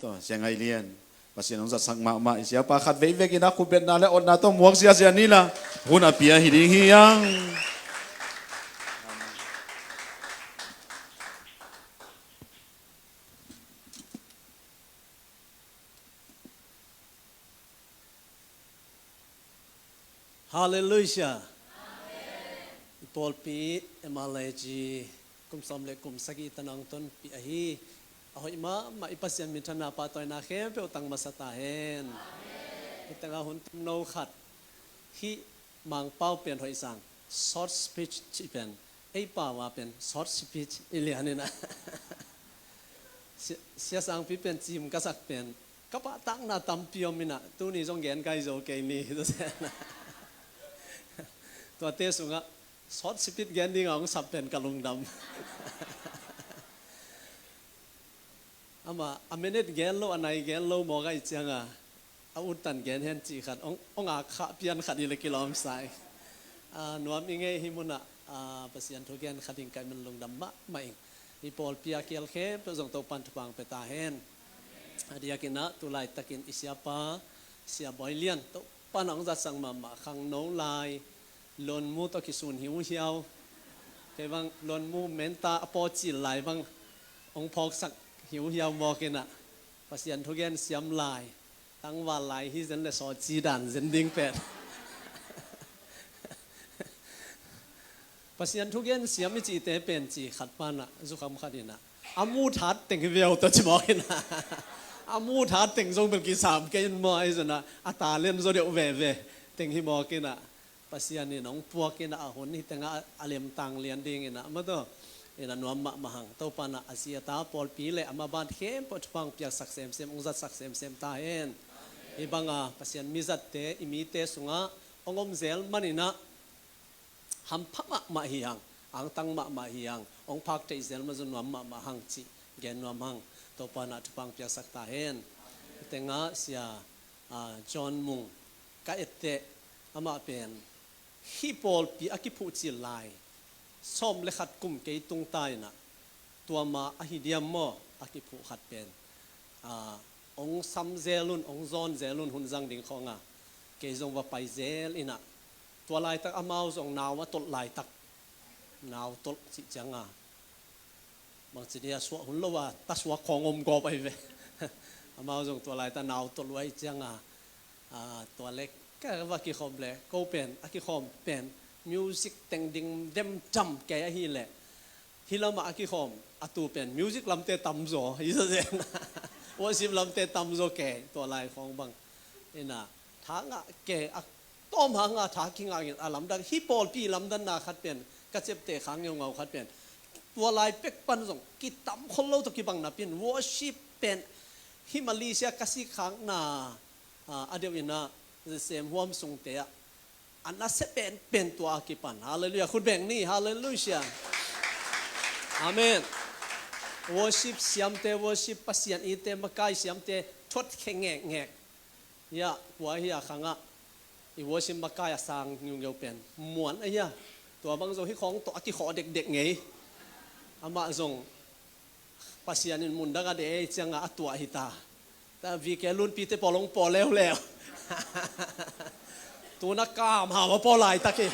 to siang ai lian pasien ong sang ma siapa khat ve kina ku bet na le on na to muak sia ni la hun apia hi ding hiang Hallelujah. Amen. Paul pi emaleji kum samle kum sagi tanang ton pi ahi ahoy ma ipasyan mitana patoy na khem pe utang masata hen. Amen. Itanga hun no khat hi mang pau pen hoi sang short speech chi pen ei pa wa pen short speech ilian na sia sang pi pen chim ka sak pen ka pa tang na tam piom mina tu ni jong gen kai zo ke ni to se naตัวเตสุงะซอดสิปิดแกนดิ้งของสับเป็นกะลุงดำอามาอเมเนตแกนโลอันไหนแกนโลมอไกจังอ่ะเอาอุตันแกนเห็นจีขัดองอาขะเปียนขัดอีเลกิโลมไซนวมอิงเงหิมุนะปัสยันทุกแกนขัดอิงไกมันลุงดำมะไม่อีปอลเปียเกียลเคปส่งตัวปันทุปังเปตาเห็นเดียกินะตุไลตะกินอิเสียปาเสียบอยเลียนตัวปันองจัดสังมาขังโนไลลนมูตอกิสุนหิวเหี่ยวเกบังลนมูเมนตาอปอจิหลายบังองพอกสักหิวเหี่ยวมอกินน่ะปัสยันทุกแกนเสียมลายตั้งว่าหลายฮิซันเลสอจีดันเซนดิงเป็ดปัสยันทุกแกนเสียมมิจิเตเป็นจีขัดปานะสุขำขัดินะอามูทัดเต็งเวียวตัวจิมอกินนะอามูทัดเต็งทรงเป็นกี่3เกนมอไอ้ซะนะอาตาเล่นโซเดียวเวเต็งฮิมอกินน่ะปัสยานี่น้องพวกกินอาหนนี่แต่งอาเลมตังเลียนดิ่งนะมาตัวเอ็นนวมมหังตัวปานะอาเซียตาปอลปีเลยอามาบ้านเข้มปดฟังเปียกสักเซมองจัดสักเซมตาเอ็นอีบังปัสยานมิจัดเตอิมีเตสุงะองอมเซลมันนี่นะหัมพักมาเฮียงอังตังมาเฮียงองพักเตอิเซลมาจนนวมมาหังจีเกนนวมหังตัวปานะทุฟังเปียกสักตาเอ็นแต่งเสียจอห์นมุงก็เอเตอามาเป็นฮิปอลปีอากิพูจิลายส้มเลขัดกุมเกยตุงตายนะตัวมาอหิเดียมมออากิพูขัดเป็นองซัมเซลุนองซอนเซลุนหุนจังดิ่งของเกยจงว่าไปเซลอินะตัวลายตักอามาวจงนาวมาตดลายตักนาวตดจิจังบางทีเดียสวะหุนละว่าตัสวะของอมกอไปเวอามาวจงตัวลายตานาวตดไว้จังตัวเล็กก็ว่ากี่คอมเลยก็เป็นอากิคอมเป็นมิวสิกแต่งดิ่งเดมจำแกฮีแหละฮีเรามาอากิคอมอาตูเป็นมิวสิกลำเตะตำโซฮิซะเซนว่าสิบลำเตะตำโซแกตัวลายของบางนี่นะทางแกต้มหางทากิงลำดังฮิปอลปีลำดันนาขัดเป็นกระเจ็บเตะขางยงเอาขัดเป็นตัวลายเป็กปันส่งกิตำคนเราตะกี้บังนับเป็นวอชิปเป็นฮิมาลีเซียกสิขางนาอเดียวนะเสียมห่วมทรงเตะอันนั้นเป็นตัวอากิปันฮาเลลูยาคุณแบ่งนี่ฮาเลลูยาอาเมนวอชิปเสียมเตวอชิปปัสยันอีเตมกายเสียมเตทดแข็งแงกยะหัวเฮียขังอีวอชิปมกายสร้างยุงเยาเป็นหมวนไอ้ยะตัวบางส่วนที่ของตัวอากิขอเด็กๆไงอามาส่งปัสยันมุนดักเดย์จังตัวหิตาแต่วีแกลุนปีเตปอลงปอแล้วตัวนักกามหาว่าปอลายตะกี้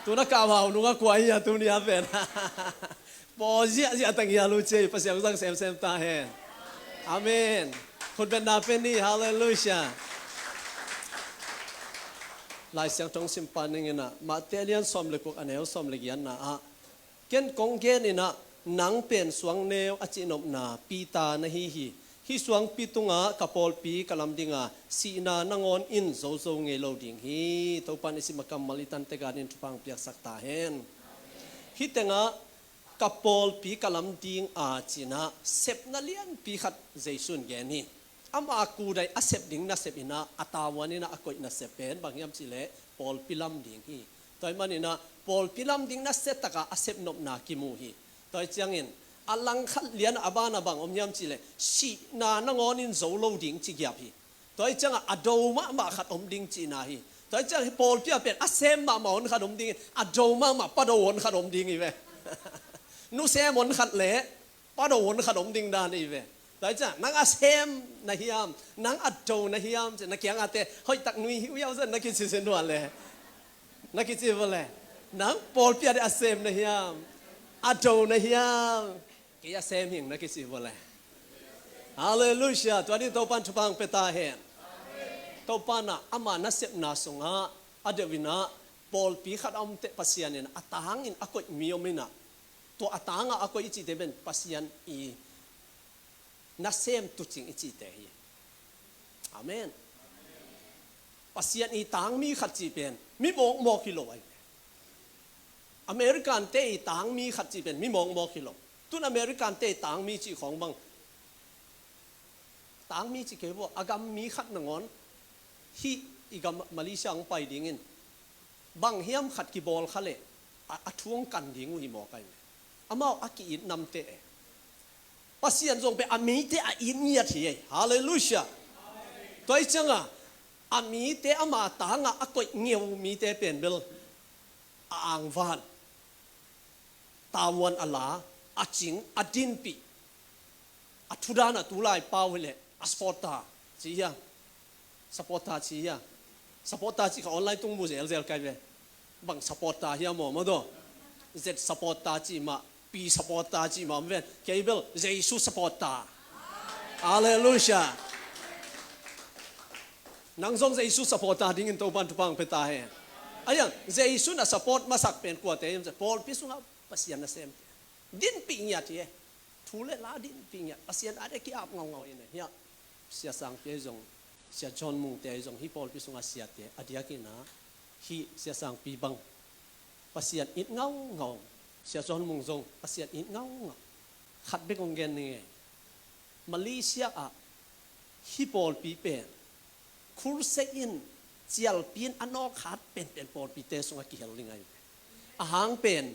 ตัวนักกามหาหนูก็กลัวอีตัวนี้เป็นปอเสียตั้งยาลูเจปัสยาสังเซมตาเฮอาเมนคนเป็นนาเป็นนี่ฮาเลลูยาลายเสียงตรงสิมปานึงนะมาเตเลียนสมเล็กอันเอวสมเล็กยันนะเกนกงเกนนี่นะหนังเป็นสวงเนวอจินบนาปีตานะฮีฮิสวงปีตุงกะปอลปีกะลำดิงสีนานงอนอินโซเงโลดิงฮีตัวปันอิสิมกัมมาลิตันเตกานินทุปังเปียกสักตาเฮนฮิตงกะปอลปีกะลำดิงจินะเซบนาเลียนปีขัดเจซุนแกนี่อามากูได้อาเซบดิงนะเซบอินะอัตาวานินะอากอยนะเซบเป็นบางยามสิเลปอลปีลำดิงฮีตัวมันนี่นะปอลปีลำดิงนะเซตกะอาเซบนบนากิมูฮีตัวจังอินอลังขัดเลียนอาบานาบังอมยามจิเลสีนานงอนินโซโลดิงจิกยาพีตัวจังอโดมาขัดอมดิงจีนาฮีตัวจังปอลเปียเป็นอาเซมมาหมอนขัดอมดิงอโดมาปะโดนขัดอมดิงอีเวนุเซมอนขัดเละปะโดนขัดอมดิงดานอีเว ได้จ้ะนังอาเซมนะฮิยามนังอัดโจนะฮิยามจะนักยังอาเตห้อยตักนุยหิวยาวซะนักกิสิเซนด้วยเลยนักกิสิบ่เลยนังปอลเปียดอาเซมนะฮิยามอัดโจนะฮิยามกิอาเซมหิงนักกิสิบ่เลยฮาเลลูยาตัวนี้ตัวปันทุพังเปตาเฮนตัวปันน่ะอามานัสเซบนาสงะอเดวินะปอลปีขัดอมเตปัสยานินอัตหังอินอากอยมีอมินะตัวอัตหังอากอยอิจิเตเบนปัสยันอีนัสเซมตุจิงอิจิเตฮีอาเมนปัสยันอีตังมีขัดจีเป็นมีมองมอกิโลไออเมริกันเตอีตังมีขัดจีเป็นมีมองมอกิโลตุนอเมริกันเตตังมีจีของบังตังมีจีเกบอากำมีขัดนงอนฮีอีกำมาเลเซียงไปดิ่งินบังเฮียมขัดกีบอลเขาเลยอัทวงกันดิ่งวิมอกันอามาอักอินนำเตะปัสยันทรงไปอามีเตะอินเนียทีฮาเลลูยาตัวไอ้จังอ่ะอามีเตะอามาตางอ่ะอักอยเงียวมีเตะเป็นเบลอ่างวานตาวันอัลลาอัจิงอัดินปีอัทุดานะตุลายปาวเลยอัสปอร์ตาจียาสปอร์ตาจียาสปอร์ตาจีเขาออนไลน์ตุ้งมูเซลเซลกันเลยบังสปอร์ตาเฮียหมอมาดูเจ็ดสปอร์ตาจีมาปีสปอร์ตาจีมาเว้นเคเบิลเจสุสปอร์ตาฮาเลลูยานังทรงเจสุสปอร์ตาดิ่งตัวบันทุพังเปตาเฮอายังเจสุน่ะสปอร์ตมาสักเป็นกว่าเตยมจะพอลพิสุงาปัสยันน่ะเซมดินปิงยาทีทูเลลาดินปิงยาปัสยันอะไรกี่อาบเงาๆอินเฮียเสียสังเกตจงเสียจอนมุงเตยจงฮิพอลพิสุงาเสียเตอดียกินะฮิเสียสังปีบังปัสยันอิดเงาเงาเสียจอนมุงจงปัสยันอิดเงาเงาขัดเบกงเกนนี่มาเลเซียอะฮิพอลปีเป็นคูร์เซอินเจียลปีนอันนอกขัดเป็นปอลปีเตสุงากิเฮลลิงไงอาหางเป็น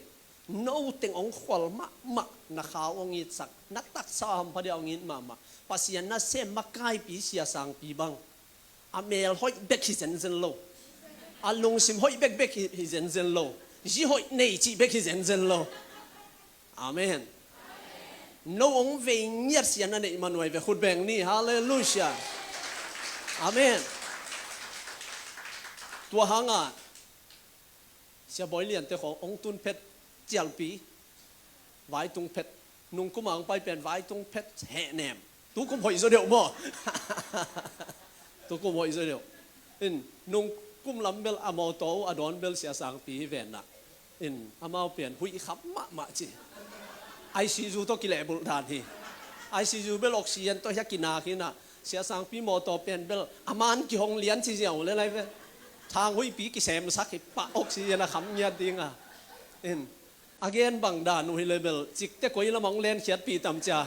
โน้ตเต็งองขวัลมะนักข่าวองอิสักนักตักสามพอดีองอินมาปัสยันน่ะเซมมาใกล้ปีเสียสังปีบังอเมลหอยเบกฮิเซนเซนโลอาลงซิมหอยเบกฮิเซนเซนโลจีหอยเนจีเบกฮิเซนเซนโลอาเมนโน้องเวงเงียบเสียนั่นเองมันไว้เวขุดแบงนี่ฮาเลลูยาอาเมนตัวหางอ่ะเสียบอยเลียนแต่ขององตุนเพชรเจียลปีไว้ตรงเพชรนุ่งกุมังไปเป็นไว้ตรงเพชรแห่แหนมตัวกุมหอยโซเดียวบ่ตัวกุมหอยโซเดียวนุ่งกุมลำเบลอามอโตอดอนเบลเสียสังปีเวนน่ะอามาเปลี่ยนหุยขับมะจีไอซียูตัวกิเลบุตรฐานที่ไอซียูเบลออกซิเจนตัวยักกินาขึ้นน่ะเสียสังปีมอโตเปลี่ยนเบลอามันกี่ห้องเลี้ยนซีเจียวเลยอะไรเว้ทางหุยปีกี่แสมสักปะออกซิเจนนะคำเงียดดิ้งอ่ะagain บังดานหุยเลเบลจิกแต่กุยละมองเล่นเขียดปีตำจ่า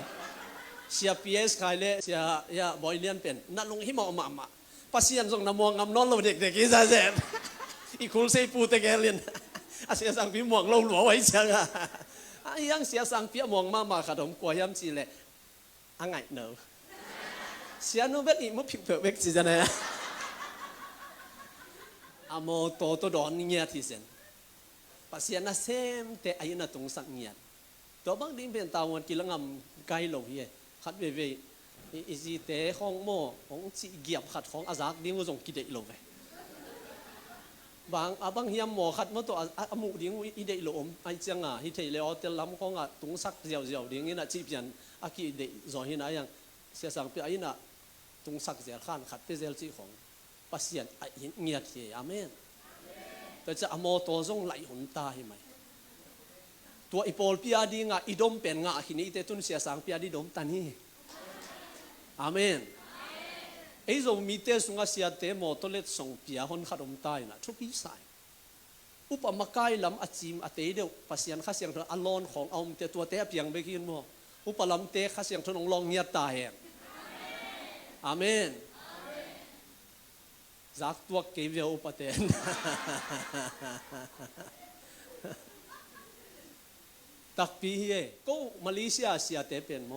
เสียพีเอสใครเลยเสียยาบอยเลียนเป็นนั่นลงหิมะมาปัสยันส่งน้ำมองงำนอนเราเด็กๆอีสานเสร็จอีคุลเซปูเตแกเลียนเสียสังปีมองเราหลัวไว้จังยังเสียสังปีมองมาขนมกล้วยยำจีเลยอังไงเนอเสียนู้นแบบนี้มันผิดเผือกเวกจีจังเลยอโมโตตัวดอนเงียที่เซนปัสยันน่ะเซมแต่อายุน่ะตรงสักเงียตัวบางทีเป็นตาวันกิลงำไกลโลเฮียขัดเว่ยอีจีเตะของโมของจีเกียบขัดของอาซักดิ้งว่าส่งกิเดโลเว่บางเฮียมหมอขัดมาตัวอามุดิ้งอีเดโลมไอจังอ่ะฮิเทเลอเตลล้ำของอ่ะตรงสักเจียวดิ้งนี่น่ะจีบยันอากิเดจอหินะยังเสียสังเปียอิน่ะตรงสักเจียขันขัดเปเซลจีของปัสยันเงียเทียอาเมนแต่จะอโมโตซงไหลหุนตาให้ไหมตัวอีโปลพิอาดีงะอีดมเป็นงะหินี่เตตุนเสียสังพิอาดีดมตานี่อาเมนไอ้เรามีเตสุงาเสียเตโมโตเลตส่งพิอาหนขัดดมตายนะทุกปีสายอุปมาไกลำอจิมอเตเดียวปัสยันข้าเสียงเธออลอนของเอาเตตัวเตะเพียงไปกินโมอุปลำเตข้าเสียงเธอลองเงียตายแห่งอาเมนจักตัวเกวียอุปเทนตักปีเฮก็มาเลเซียเสียเตเป็นโม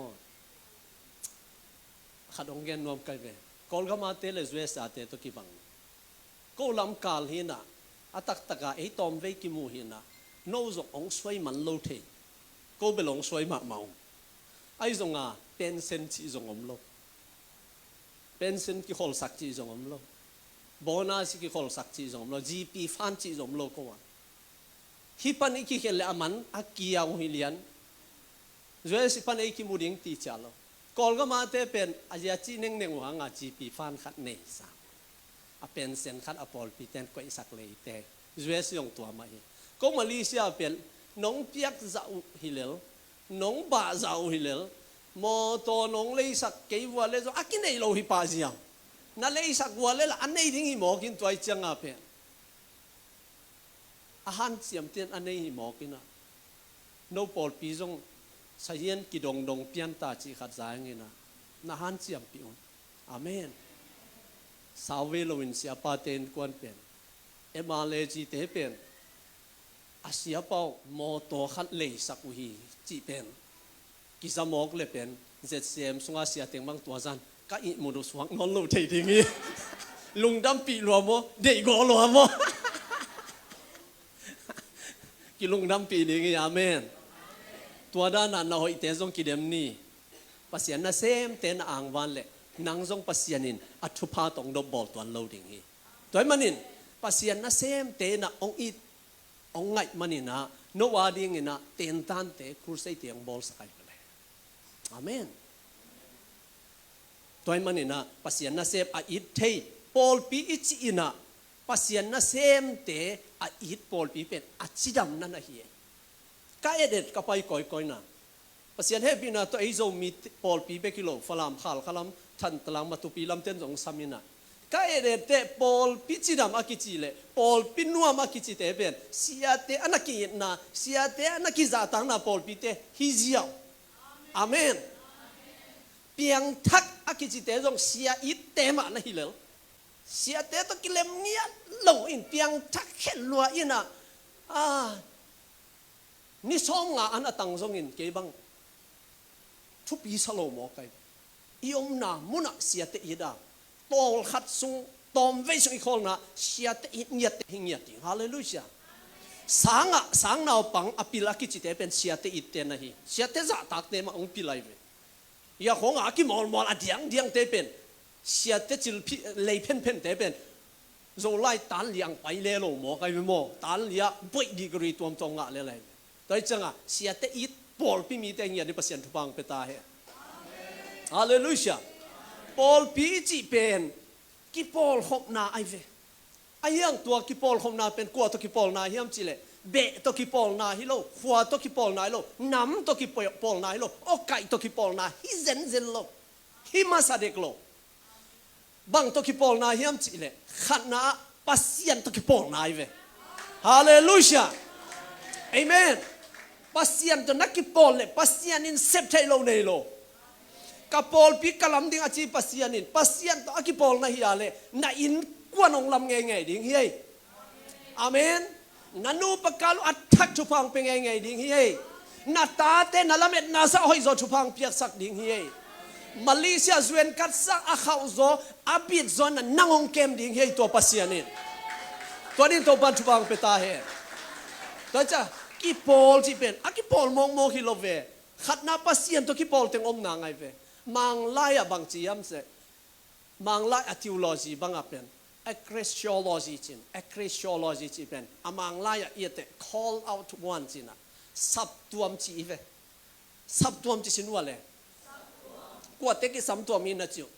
ขัดองเกนนวมกันเวกอลก็มาเตเลสเวสอาเตตุกิบังก็ลำกาลหินะอัตักตะกาไอตอมเวกิมูหินะโนจงองสวยมันโลเทก็เบลงสวยมาเมาไอจงอ่ะ เป็นเซนจิจงอมโลเป็นเซนกิขอลสักจิจงอมโลโบนัสกิขอลสักจิจงอมโล GP ฟันจิจงอมโลก็ว่าฮิปันอีกเห็นเลยมันอากิยาวิลิยันจวยสิปันอีกมูดิ้งตีจาโลกอลก็มาเตเป็นอาญาจีเน่งเน่งหัวงา GP ฟันขัดเนสาเป็นเซนขัดอพอลปีเตนก็อิสักเลยเตจวยสิยงตัวมาเองก็มาเลเซียเป็นน้องเปียกจะอุฮิเลลน้องบาจะอุฮิเลลมอตัวน้องเลยสักเกี่ยวเลยอากินไอโลฮิปาซิยามนั่นเลยสักวัวเลยละอันนี้ทิ้งหิมอกินตัวจังอาเป็นอาหารเสียมเตียนอันนี้หิมอกินนะโนปอลปีจงสายเย็นกิดงดงเปียนตาจีขัดใจงี้นะอาหารเสียมปีอุนอาเมนสาวเวโลวินเสียปาเตนกวนเป็นมาเลจีเตเป็นอาเซียเป้ามอตัวขัดเลยสักอุฮีจีเป็นกิสมอกเลยเป็นเจ็ดเสียมสุงอาเซียเต็งบางตัวจันก็อีมุดุสวงนอนลูเททิ้งงี้ลุงดำปีรัวโมเด็กกอรัวโมกิลุงดำปีนี้งี้อาเมนตัวด้านนั้นเราอิเตจงกิเดมนี่ปัสยานะเซมเตนอ่างวันเลยนางจงปัสยานินอัตุภาตองดบบอลตัวเราดิ่งงี้ตัวมันนินปัสยานะเซมเตนะองอิองไงมันนินะโนวาดิ่งงี้นะเตนตันเตครูเซเตียงบอลสกายเลยอาเมนตัวมันนี่นะปัสยานะเซมอาอิดเทปอลปีอิจินะปัสยานะเซมเตอาอิดปอลปีเป็นอาจิดัมนั่นนะเฮียก็เอเด็ดก็ไปก่อยๆนะปัสยานะเฮบินะตัวไอ้โจมีปอลปีเบกิโลฟลามขลัมทันตลังมาตุปีลำเต้นสงสามินะก็เอเด็ดเตปอลปีจิดัมอากิจิเลปอลปีนัวมากิจิเตเป็นเสียเตอนักกินนะเสียเตอนักกิจาตังนะปอลปีเตฮิจิยาอาเมนเปียงทักอากิจิเตจงเสียอิเตมานะฮิเลเสียเตตกิเลมเนียโลอินเปียงทักเห็นลัวอินะนี่ส่งงานอันตังจงอินเก็บังทุบปีสโลมอกันอีอมนามุนะเสียเตอิดาตอลขัดซุงตอมเวสุอีคนนะเสียเตอิเนียเตหิงเนียติฮาเลลูยาสังนาวปังอปิลากิจิเตเป็นเสียเตอิเตนะฮีเสียเตจะตักเตมาองปิลายเวยาของอากิมอลอเดียงเตเป็นเสียเตจิลเลยเพ่นเตเป็นโซไลตันเลียงไปเลโลหมอไกไม่หมอตันเลียบุยดีกรีตัวมตรงอะเลยโดยจังอ่ะเสียเตอิปอลปีมีเตงเงียดิปัสยันทุบังเปตาเฮฮาเลลูยาปอลปีจิเป็นกิปอลขบนาไอเวไอยังตัวกิปอลขบนาเป็นกัวตัวกิปอลนาเฮียมจิเลเบะตัวกิปอลนาฮิโลหัวตัวกิปอลนาฮิโลน้ำตัวกิปอลนาฮิโลโอไก่ตัวกิปอลนาฮิเซนโลฮิมาซาเดกโลบังตัวกิปอลนาเฮียมจิเลขันนาปัสยันตัวกิปอลนาไอเวฮาเลลูยาเอเมนปัสยันตัวนักกิปอลเลปัสยันินเซปเทโลเนโลกับปอลปีกลัมดิ้งอาชีปัสยันตัวอากิปอลนาฮิอาเลนาอินกวนองลำไงดิ้งเฮ้ยอาเมนนันูปกาลุอัดทักทุพังเป็นไงดิ้งเฮ้ยนาตาเตนาลาเมตนาซาหอยโซทุพังเปียกสักดิ้งเฮ้ยมาเลเซียจวนกัดสักอาขาวโซอาบิดโซนนั่งองเกมดิ้งเฮ้ยตัวปัสยันตัวนี้ตัวบันทุพังเปตาเฮ้ตัวจ้ากิปอลที่เป็นอากิปอลมองฮิโลเวขัดนาปัสยันตัวกิปอลเต็งอมนางไงเวมังไลอะบางจียมเสมังไลอะทิวโลจีบางอะเป็นecclesiology จิน ecclesiology จิเป็นอามังไลอะเอเต call out one จินะสับตัวมจีเวสับตัวมจิสินวะเลยกว่าเตกิสัมตัวมีนะจิว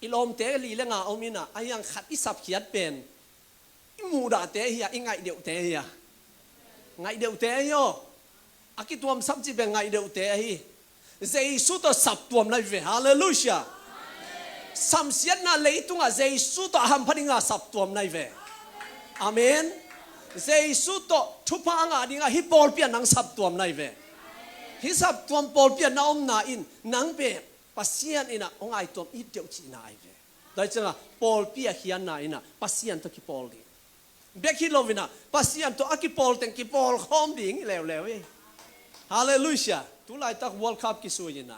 อิลอมเตลีเลงาเอามีนะอายังขัดอิสับเขียดเป็นอิมูดาเตเฮียอิไงเดียวเตเฮียไงเดียวเตโยอากิตัวมสับจิเป็นไงเดียวเตฮีเจสุตัวสับตัวมไลเวฮาเลลูยาสัมเสียนาเลยตุงอาเจสุตัวหัมพันิงาสับตัวมไลเวอาเมนเจสุตัวทุพางาดิงาฮิปอลเปียนังสับตัวมไลเวฮิสับตัวมปอลเปียนาอมนาอินนังเปปัสยันอินะองไอตัวอิเดียวจีนาไอเวโดยจังปอลเปียเฮียนาอินะปัสยันตัวกิปอลดิเบคิโลวินะปัสยันตัวอากิปอลเต็งกิปอลคอมดิ่งแล้วฮาเลลูยาตุลายตักวอลคัพกิสุยินะ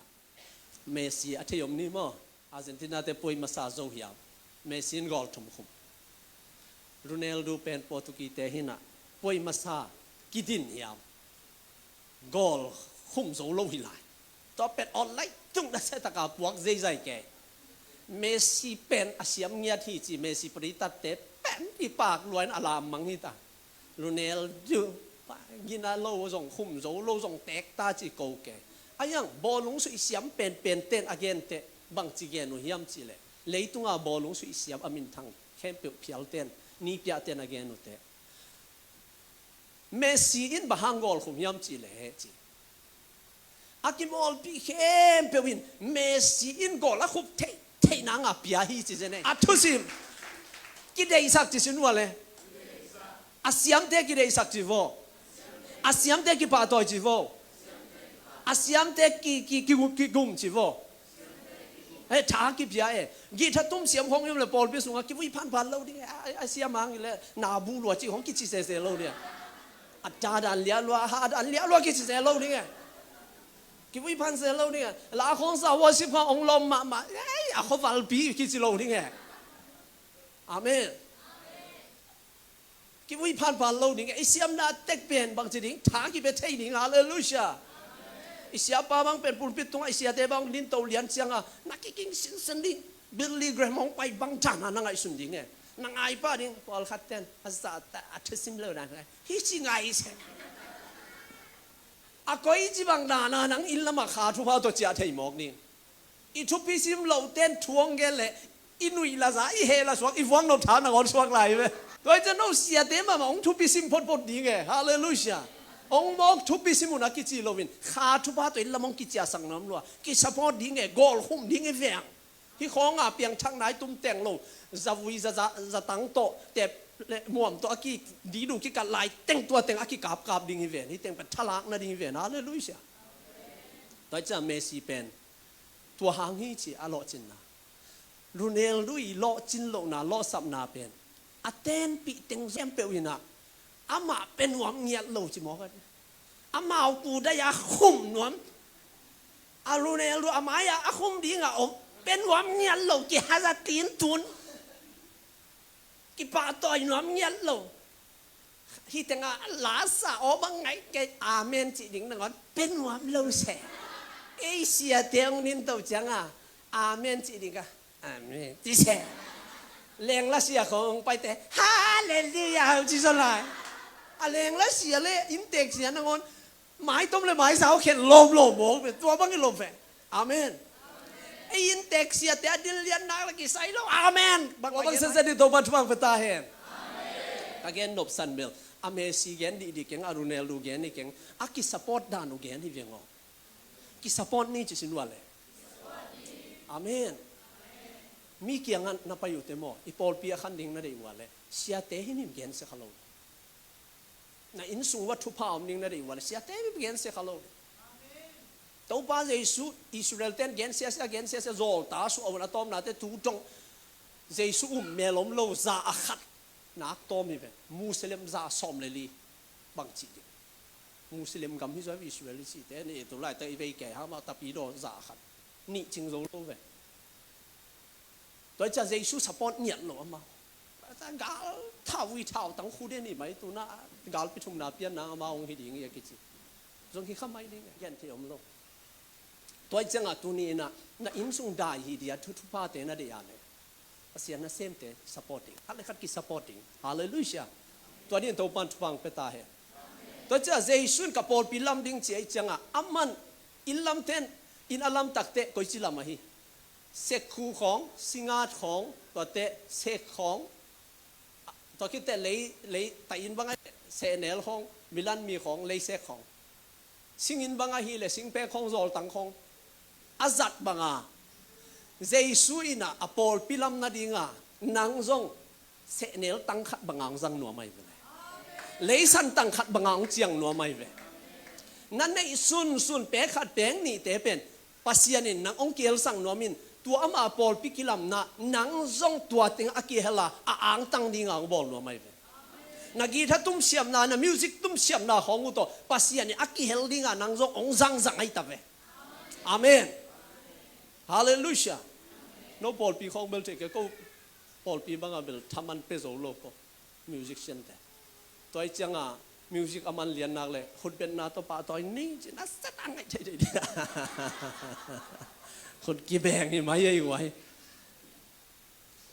เมสซี่อัธยมนี่มั้งอาร์เจนตินาเตป่วยมาซาโซเฮียเมสซี่กอลทุมคุมโรนัลโดเป็นโปรตุกีเตหินะป่วยมาซากิดินเฮียกอลคุมโซโลฮิไลต่อเป็นออนไลน์ tung da se ta ka puak zai zai ke Messi pen asiam ngia thi chi Messi prita te pen ti pak luan alam mang hi ta Ronaldo gina lo zong khum zo lo zong tek ta chi ko ke ayang bolung su isiam pen ten again te bang chi gen no hiam chi le leitunga bolung su isiam amin thang khem pe phial ten ni pya ten again no te Messi in bahangol khum hiam chi le he chi akimol pi khem pe win Messi in gol a khup te na nga pya hi chi jene athusim ki dei sak chi sin wale asiam te ki dei sak chi vo asiam te ki pa toy chi vo asiam te ki gum chi vo e tha ki pya e gi tha tum siam hong yum le pol pi sunga ki wi phan lo ding asiam ang le na bu lo chi hong ki chi se lo dia acha dan lia lo ha dan lia lo ki chi se lo ding ki wi phan se lo ding la khong sa wo si pha ong lom ma a kho val bi ki chi lo ding amen ki wi phan lo ding asiam na tek pen bang chi ding tha ki be thai ding hallelujah Isia pa bang pen pulpit tung isia te bang lin to lian chianga nakiking sin sending Billy Graham ong pai bang chana na ngai sun ding na ngai pa ding pol khaten asa ta athesim lo na hi chi ngai se a koi ji bang na nang in lama kha thu pa to chia thei mok ni I thu pi sim lo ten thuang ge le inui la za I he la swak I wang no tha na gon swak lai ve toi cha no sia te ma ong thu pi sim pot ding hallelujah Ong mok thu pi simuna ki chi lovin kha thu ba toi lamong ki chia sang nam lo ki support ding gol hum ding veng hi khong a piang thang nai tum teng lo zawui za tang to te muam to aki di du ki ka lai teng tua teng aki kap ding ve ni teng pa thalak na ding ve hallelujah toi cha Messi pen tua hang hi chi a lo chin na Ronaldo I lo chin lo na lo sap na pen aten pi teng zem pe wina ama pen wam ngiat lo chi mo ka ama ku da ya khum nom Ronaldo amaya a khum dinga om pen wam ngiat lo ki haza tin tun ki pa toy nom ngiat lo hi tenga la sa o bang ngai ke amen chi ding na ngon pen wam lo se Asia teng nin to changa amen chi ding ka amen ti se leng la sia khong pai te hallelujah chi so lai aleng la sia le in tek sia na ngon mai tom le mai sao khen lom mo be tua bang lom fe amen ai in tek sia te adil lian na la ki sai lo amen bang se se di to ban bang peta hen amen again nop san bel Messi gen di keng Ronaldo gen ni keng aki support dan u gen hi vengo ki support ni chi sin wale amen mi kiangan na payu te mo ipol pia khan ding na dei wale sia te hinim gen se khalo na in sung wat thu pa om ning na dei wale sia te mi gen se khalo amen to pa jesu Israel ten gen se zol ta su awna tom na te tu tong jesu melom lo za akhat nak tom mi be muslim za som le li bang chi muslim gam hi zo Israel si te ni to lai te ve ke ha ma ta pi do za khat ni ching zo lo ve toi cha jesu support nhiet lo ma ta ga thao wi thao tang khu de ni mai tu na gal pi thum na pian na ma ong hi ding ye ki chi zong ki khamai ding gen thi om lo toi changa tu ni na in sung dai hi dia thu pa te na de ya le asia na sem te supporting ale khat ki supporting hallelujah to ni to pan thwang pe ta he to cha jesu ka pol pi lam ding che changa aman in lam ten in alam takte koi chi lam hi sek khu khong singat khong to te sek khong to ki te le ta in banga se nel khong milan mi khong le sek khong singin banga hi le sing pe khong zol tang khong azat banga jesu ina apol pilam na dinga nang zong se nel tang khat bangang zang no mai ve le san tang khat bangang chiang no mai ve nan nei sun pe khat peng ni te pen pasianin nang ong kel sang no min tua ama pol pikilam na nang zong tua ting aki hela a ang tang dinga bol no mai ve nagi tha tum siam na music tum siam na hongu to pasiani aki hel dinga nang zong ong zang ai ta ve amen hallelujah no pol pi khong bel te ke ko pol pi banga bel thaman pe zo lo ko musician te toy changa music aman lian nak le khut ben na to pa toy ni na satang ai thei คนกี่แบงนี่มาใหญ่ไว้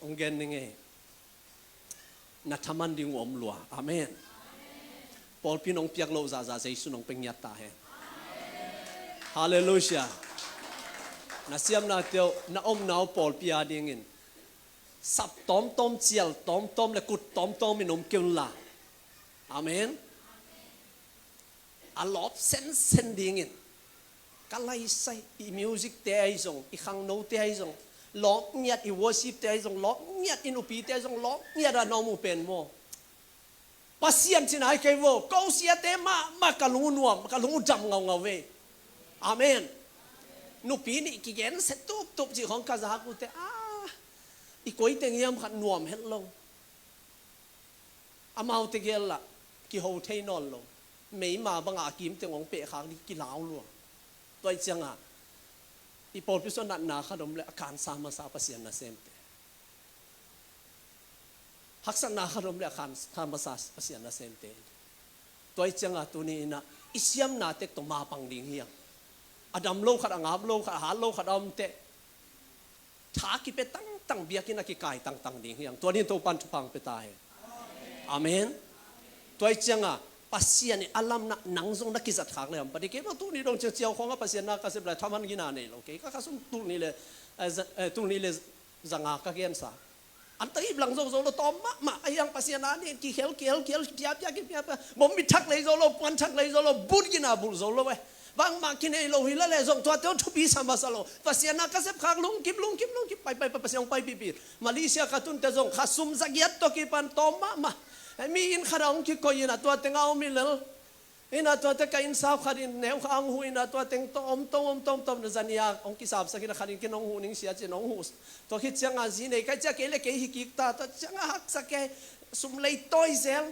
องเกนนี่ไงนัทมันดิงอมลัวอาเมนปอลพี่น้องเปียกโลซาซาเซซุนองเป็งยัตตาเฮฮาเลลูยานาเซียมนาเตียวนาอมนาวปอลปียดิงินสับตอมตอมเจียลตอมตอมและกุดตอมตอมมินอมเกลลาอาเมนอลอบเซนเซนดิงินกะไลไซอีมิวสิกเตไอซงอีขังโนเตไอซงล้อเงียดอีวอร์ชิปเตไอซงล้อเงียดอินุปีเตไอซงล้อเงียดานอมูเป็นโมปัสยันสินายเคโวกอเสียเตมากะลุนวมกะลุจำเงาเวอาเมนนุปีนี่กิเกนเสตุบจิของกะซากุเตอีกวยเตงยามขันนวมเฮ็ดลงอามาเตเกลละกิโฮเทนอนลงไม่มาบังอากิมเตงองเปะขางนี่กิลาวลวงตัวจังอีปอลพิสนัดนาขนมและอาการสามาสาปเสียนนาเซมเตหักษนาขนมและอาการสามาสาปเสียนนาเซมเตตัวจังตัวนี้นะอิสยามนาเตกตมาปังดิงเฮียงอดัมโลขัดงาบโลขัดหาโลขัดอมเตถากิเปตั้งเบียกินักกิกายตั้งดิงเฮียงตัวนี้ตัวปันทุพังเปตายอาเมนตัวจังปัสยานี่อัลลัมนะนังซงนักกิจขากเลยปฏิเกตตัวนี้ลงเจียวของปัสยานะก็สิบเลยทำมันกินอะไรโอเคก็กระสุนตัวนี้เลยตัวนี้เลยจังก็เกียนซะอันที่หลังโซโลตอมมาไอ้ยังปัสยานะนี่กี่เขียวเปียบ่มีทักเลยโซโลปันทักเลยโซโลบุญกินาบุญโซโลเว้บางมากินไอ้โลหิละเลยส่งตัวเต้าทุบีสามาสโลปัสยานะก็สิบขากลุงกิบไปปัสยาไปปีมาเลเซียกตุนเตซงขัดซุมสักยัดตัวกี่ปันตอมมามีอินขราองคิโกยินะตัวเต็งเอามิลลอินะตัวเต็งอินสาวขัดินแนวข้างหูอินะตัวเต็งตอมนจันยาองคิสาบสักกินขัดินกินองหูนิงเสียจีนองหูตัวคิดจังอาจีเนี่ยใครจะเกลเกฮิกิกตาตัวจังอาหักสักเกสุมเลยต้อยเซล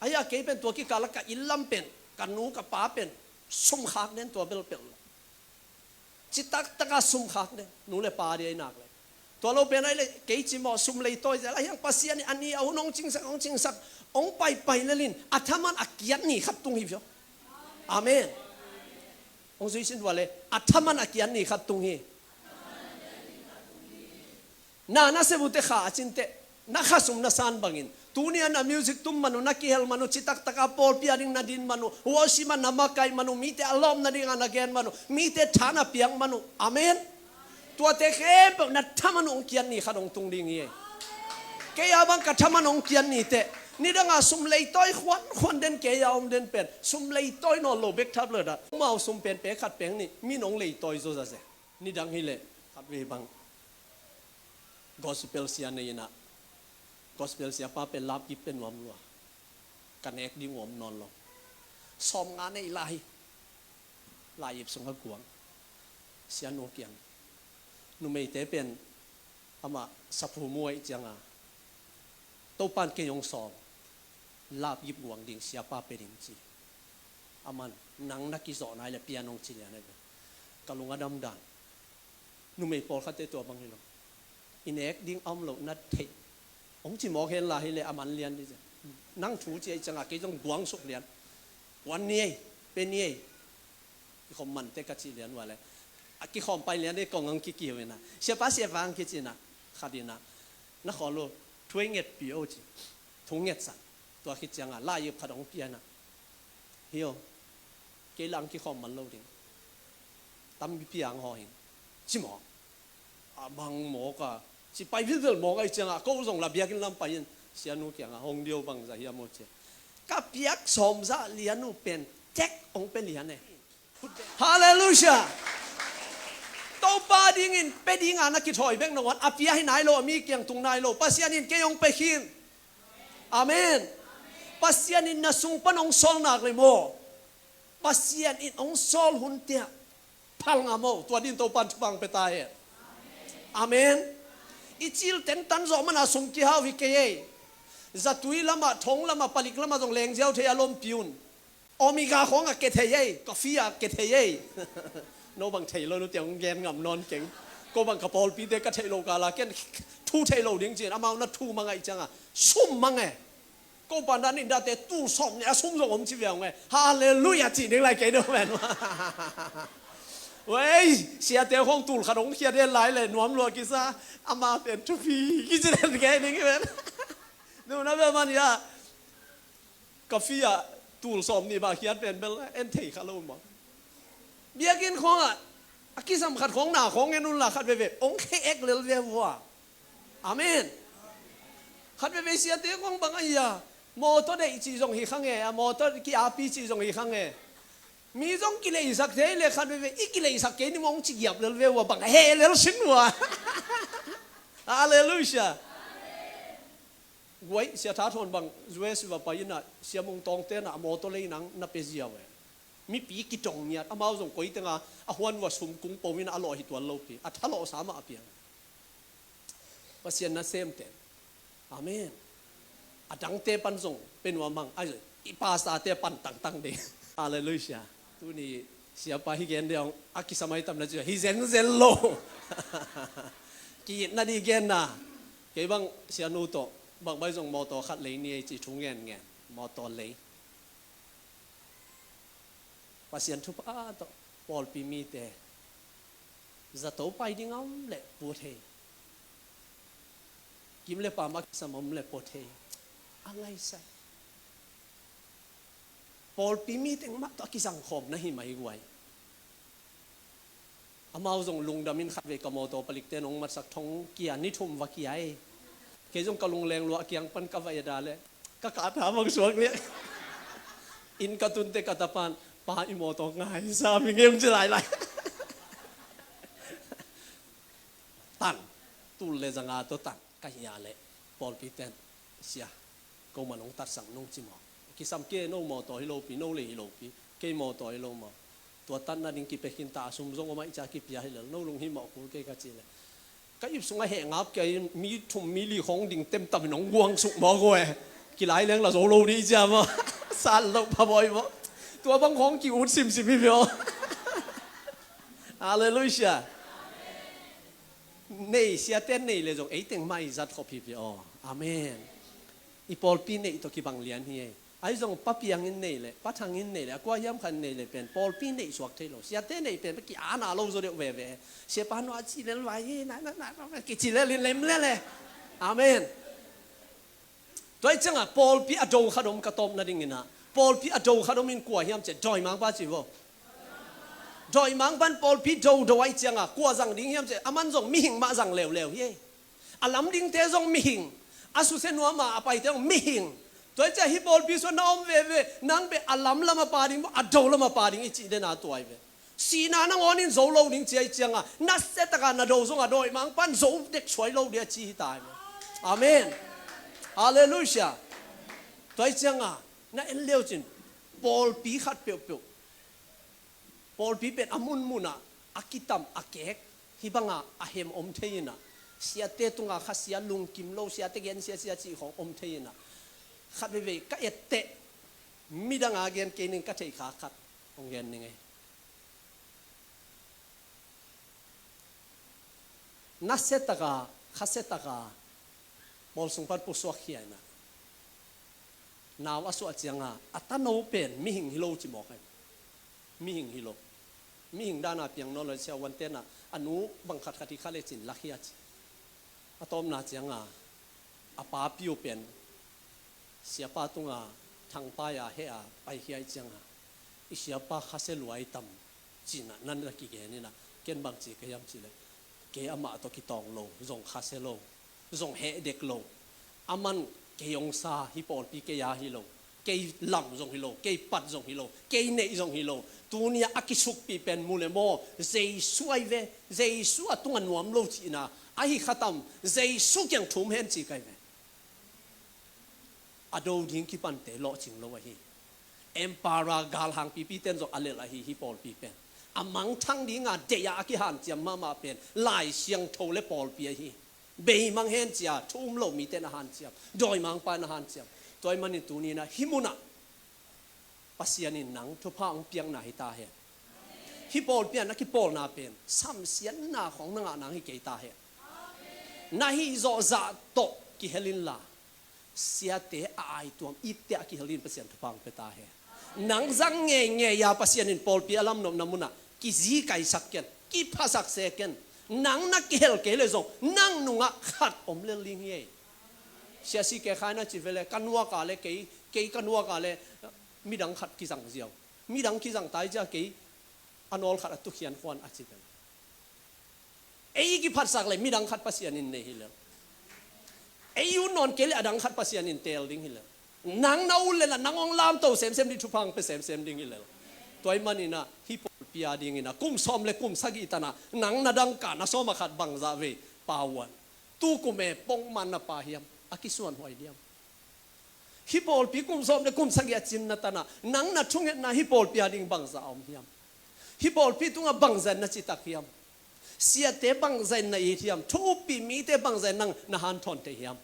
อายาเกเป็นตัวคิกาลกะอิลลัมเป็นกันนูกับป้าเป็นสุมขักเนี่ยตัวเปลจิตตะกะสุมขักเนี่ยนูเลยป้าเดียนักเลยตัวเราเป็นอะไรเกจิมอสุมเลยต้อยเซลอายาปัสยานี่อันนี้เอาน้องจิงสักองไปละลินอัฐมันอักยันนี่ขัดตุงหิบออาเมนองค์สุสินว่าเลยอัฐมันอักยันนี่ขัดตุงหินาเสบุเตขาจินเตนักขสุมนาซานบังอินตูนี่นะมิวสิกตุมมนุนักเฮลมนุจิตักตะกาปอลพิอาริงนาดินมนุวอชิมันนามาไกมนุมีเตอลอมนาดิงานาเกนมนุมีเตฐานะเปียงมนุอาเมนตัวเตเขบนัทมันองค์ยันนี่ขัดองตุงดิงเฮเกียบังกัทมันองค์ยันนี่เตนี่ดังอาสุมเลยต้อยควันเดินเกียอมเดินเป็นสุมเลยต้อยนอนโลเบกทับเลยนะมาเอาสุมเป็นเป๊ะขัดเป๊งนี่มีน้องเลยต้อยโซซาเซนี่ดังฮิเลขัดเวบังกอสเปลเซียนี่นะกอสเปลเซียป้าเป็นลาบกิเป็นวอมลัวกันเอกดิวอมนอนลงซ้อมงานในลายยิบสงขกวงเสียโนเกียงนุไม่เตเป็นอามาสับหูมวยจังอ่ะตัวปันเกยงซ้อมลาบยิบหวงดิ่งเสียป้าเป็นดิ่งจีอามันนังนักกิจนายและเปียนองจีเนี่ยนะกะลุงอดัมดันนุ่มไม่พอขัดตัวบางทีหรอกอินเอกดิ่งอ้อมหลงนัดเทองจีหมอเห็นลาให้เลยอามันเรียนดิจ้ะนั่งถูเจียจังอะเกยงดวงสุกเรียนวันนี้เป็นนี่ที่เขามันเตะกัจจิเรียนว่าอะไรกี่คนไปเรียนได้กองอังกิเกี่ยวนะเสียป้าเสียฟังกิจนะขัดดีนะนักขอรู้ทวีเงียบปีโอจีทงเงียบสันตัวคิดจังอ่ะไล่ยุบขดองเปียนะเฮียวเกลังกี่คนมันเล่าดิ่งตั้มปีอังหอหินจิหมอบางหมอก็จิไปพิจารณาหมอไอ้จังอ่ะก็ส่งระเบียกินลำไปยันเสียนูเกียงอ่ะหงเดียวบางใจเฮียโมเจกับเปียกสมซะเลียนูเป็นแจ็คองเป็นเลียนเนี่ยฮาเลลูยาตัวปาดิ่งินไปดิ่งอ่ะนักกิจหอยเบงนวัดอภิยาให้นายโลมีเกียงตุงนายโลปัสยานินเกยองไปขินอาเมนปัสยานินน่ะสุงปนองซอลนักเลยโมปัสยานินองซอลหุ่นเตียพังอ่ะโมตัวดินตัวปันฟังไปตายอาเมนอิจิลเต็นตันจอมันอาสุงกิฮาวิเกยจัตุยละมาทงละมาปลิกละมาตรงแรงเจ้าเทียลมปิวน์โอเมก้าของอะเกเทเยกาแฟอะเกเทเยโนบังเทโลนุเตียงแยนงำนอนเก่งก็บังกระปอลปีเดกะเทโลกาลาเกนทูเทโลดิงจีนอามานัททูมังไงจังอ่ะซุ่มมังไงก็ปานนั้นนี่ดาเตตู้ซ้อมเนี่ยซุ่มส่งผมจีเวียงไงฮาเลลูยาจีนึงไรเกเดแมน เว้ยเสียเตของตูลขนมเขียดหลายเลยหนวมรัวกิซะอามาเป็นทุฟีกิจเล่นแกนี่แม่นดูนะเว้ยมันยากาแฟตูลสมนี่บาเขียดเป็นเบลเอ็นเทคาโลมบ่เบียกินของอ่ะกิสำคัญของหน้าของเงินนู่นล่ะคัดเว้ยองค์เอ็กเลเวลว่าอาเมนคัดเว้ยเสียเตของบางอียมอตอได้จีจงhi khang e mọ to ki api chi jong hi khang e mi jong ki le sak the le khan ve ik le sak ke ni mong chi yap le ve wa bang he le sin wa hallelujah wai sia tha thon bang jwe si wa pa ina sia mong tong te na mọ to le nang na pe zia we mi pi ki tong nya amao jong koi tenga a hwan wa sum kung po min a lo hi twan lo pi a tha lo sa ma apiang pasien na sem te amen adang te pan songเป็นว่ามังไอ้อีภาษาเตปันตังๆเดฮาเลลูยาตุนี่เสียไปฮิเกนเดียวอากิสมัยตำนะจิฮิเซนเซนโลกีนาดีเกนนะเกบังเสียนูโตบังใบส่งมอตอคัดเลยนี่จิทุงเงนมอตอเลยปาเซียนทุบตปอลปีมีเตจะโตไปดิ้งเอาเละปวดเฮกิมเละปามักสมมเละปวดเฮอะไรใส่ปอลปีมีเต็งมาตอกิสังคมนะหิไม่ไหวอามาจงลุงดามินขัดเวกมอตอปลิกเตนองมาสักทงเกียนิทุมวะเกียเกจงกะลุงแรงลัวเกียงปันกะวายดาเลยกะกาถามบางสวงเนี่ยอินกะตุนเตกะตะปานปาอิมอตอง่ายซามิเงมจะหลายตันตุลเลจังอาตตันกะยาเลยปอลปีเตนเสียก็มาลงตัดสั่งนงจิมอกิสัมเกโนมอตอฮิโลปีโนเลฮิโลปีเกมอตอฮิโลมอตัวตันนั่นดิงกิเปกินตาซุมซงมาอิจากิปยาฮิเลโนลงหิมอกูเกกะจิเลก็ยิบสงแหงับแกมีทุ่มมีลีของดิ่งเต็มตำหนองวงสุกหมอกูกี่หลายเรื่องละโซโลดีจ้ามอสั่นลงพะบอยมอตัวบางของกี่อุดซิมพี่พี่ฮาเลลูยานี่เสียเต้นนี่เลยจงไอ้เต็งไม่จัดขอพี่พี่อาเมนอีปอลปีนี่ตัวกี่บางเลียนเฮียไอ้จงปั๊บยังอินนี่เลยปั๊บทางอินนี่เลยกว่าย้ำคันนี่เลยเป็นปอลปีนี่สวกเทโลเสียเต้นนี่เป็นเมื่อกี้อาณาโลโซเดียวเว่เสียปานว่าจีเลนไว้นั่นกิจีเลนเล็มเลยอาเมนตัวจังอ่ะปอลปีอโดขนมกระต้มนั่นเองนะปอลปีอโดขนมมินกว่าย้ำจะจอยมังป้าจีวจอยมังปันปอลปีโดดไว้จังอ่ะกว่าจังดิ้งย้ำจะอามันจงมีหิงมาจังเร็วเฮ้ยอาลำดิ้งเตจงมีหิงอาสุเซนัวมาไปเตจงมีหิงตัวจะฮิปอลปีส่วนน้องเวนังเปอลัมละมาปาดิงอโดละมาปาดิงอีจีเดนาตัวไอ้เวสีนานังอนินโซโลนิงเจียจังอ่ะนัสเซตกันนาโดซงอ่ะโดยมังปันโซเด็กช่วยโลเดียจีตายเวอาเมนฮาเลลูยาตัวจังอ่ะนั่นเอเลียวจินปอลปีขัดเปียวปอลปีเป็นอามุนมุนะอากิตัมอาเกกฮิบังอ่ะอาเฮมอมเทยินะเสียเตตุงอ่ะข้าเสียลุงกิมโลเสียเตเกนเสียจีของอมเทยินะขัดเวก็เอเตมีดังอาเกนเกนิงก็เทขาขัดองเกนยังไงนัสเซตกาข้าเซตกาบอลสุงปันปุสวกเขียนะนาวอสวดจังอ่ะอัตโนเป็นมีหิงฮิโลจิบอกให้มีหิงฮิโลมีหิงด้านอาเปียงนอเลยเชียววันเต้นอ่ะอนุบังคัดคติข้าเลจินลักเฮียจิอะตอมนาจังอ่ะอาปาปิวเป็นเสียป้าตุงอ่ะทางป้ายอ่ะเฮียไปเฮียจังอ่ะอีเสียป้าข้าเสลวยต่ำจีน่ะนั่นละกี่แกนี่นะเกณฑ์บางจีก็ย้ำจีเลยเกอามาตัวกิตองโลส่งข้าเสโลส่งเฮเด็กโลอามันเกยองซาฮิปอลปีเกยาฮิโลเกยลำส่งฮิโลเกยปัดส่งฮิโลเกยเนยส่งฮิโลตัวนี้อากิสุกปีเป็นมูเลโมเจสุไอเวเจสุตุงันวมโลจีน่ะไอฮิขัดำเจสุยังทุ่มเห็นจีกันเวอโดดิ้งกิปันเตโลจิงโลวะฮีเอ็มปารากาลหังปีเต้นจงอะไรละฮีฮิปอลปีเป็นอามังทั้งดิ้งอ่ะเดียอากิหันเจียมมาเป็นลายเสียงโทเลปอลปีฮีเบยมังเห็นเจียทุ่มโลมีเต้นอาหารเจียมโดยมังปานอาหารเจียมโดยมันนี่ตัวนี้นะฮิมุนะปัสยานินังทุพางเปียงนาฮิตาเฮฮิปอลเปียนนักฮิปอลนาเป็นซ้ำเสียนนาของนางนางฮิเกตาเฮนาฮิโซซาโตกิเฮลินลาเสียเตอายตัวอีเตกิเฮลินปัสยานทุพางเปตาเฮนังจังเงยยาปัสยานินปอลเปียลำนมนามุนะ ki zi kai sak ken ki phasak se ken nang na kel ke le zong nang nunga khat om le ling ye sia si ke khana chi vele kanwa ka le ke kanwa ka le mi dang khat ki sang ziaw mi dang ki sang tai ja ke anol khat tu khian khwan a chi pen ei ki phasak le mi dang khat pasian in ne hi le ei u non ke le adang khat pasian in tel ding hi le nang na ul le la nang ong lam to sem di thupang pe sem ding hi le toy manina hi pol pia ding ina kum som le kum sagi tana nang na dang ka na soma khat bang za ve pawan tu ku me pong man na pa hiam akisuan hoi diam hi pol pi kum som le kum sagi chin na tana nang na thunget na hi pol pia ding bang za om hiam hi pol pi tunga bang zan na chi tak hiam sia te bang zan na i hiam thu pi mi te bang zan nang na han thon te hiam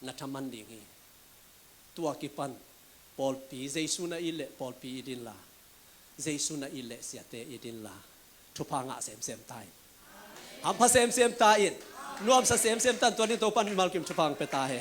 na thaman ding hi tua ki pan Paul pi Jesu na ile Paul pi idin la Jesu na ile sia te idin la thu pa nga sem tai ham pha sem ta in nuam sa sem tan to ni to pan mal kim thu pang pe ta he